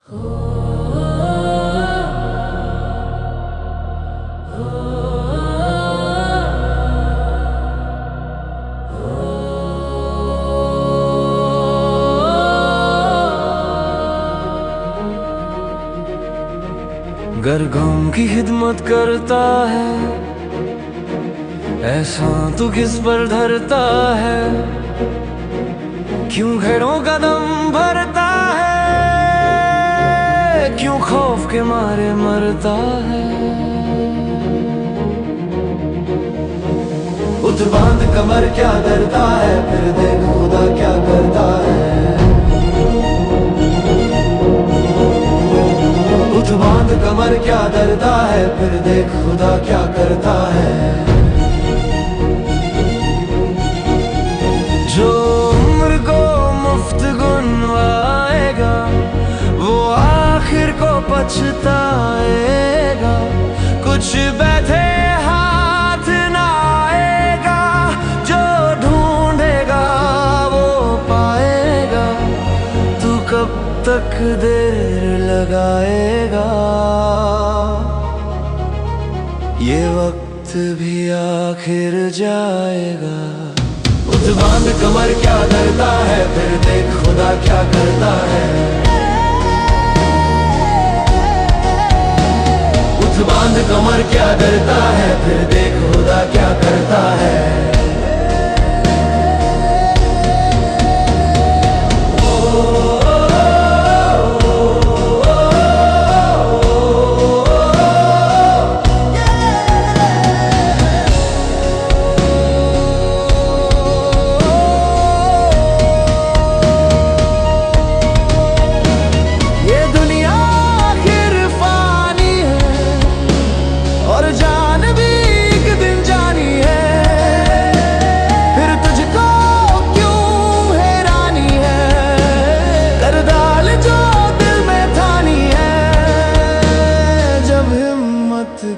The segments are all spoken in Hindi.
गर गम की खिदमत करता है, ऐसा तू किस पर धरता है? क्यों घड़ों का दम भरता है? क्यों खौफ के मारे मरता है? उठ बांध कमर क्या डरता है, फिर देख खुदा क्या करता है। उठ बांध कमर क्या डरता है, फिर देख खुदा क्या करता है। जो उम्र को मुफ्त गुनवाएगा, वो आखिर को पछताएगा। कुछ बैठे हाथ ना आएगा, जो ढूंढेगा वो पाएगा। तू कब तक देर लगाएगा? ये वक्त भी आखिर जाएगा। उठ बांध कमर क्या डरता है, फिर देख खुदा क्या करता है। उठ बांध कमर क्या डरता है, फिर देख खुदा क्या करता है।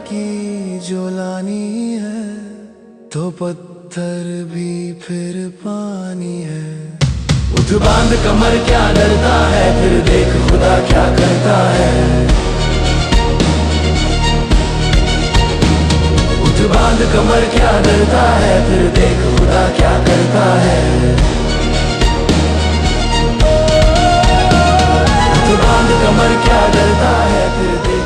की जो लानी है, तो पत्थर भी फिर पानी है। उठ बांध कमर क्या डरता है, फिर देख खुदा क्या करता है। उठ बांध कमर क्या डरता है, फिर देख खुदा क्या करता है। उठ बांध कमर क्या डरता है, फिर देख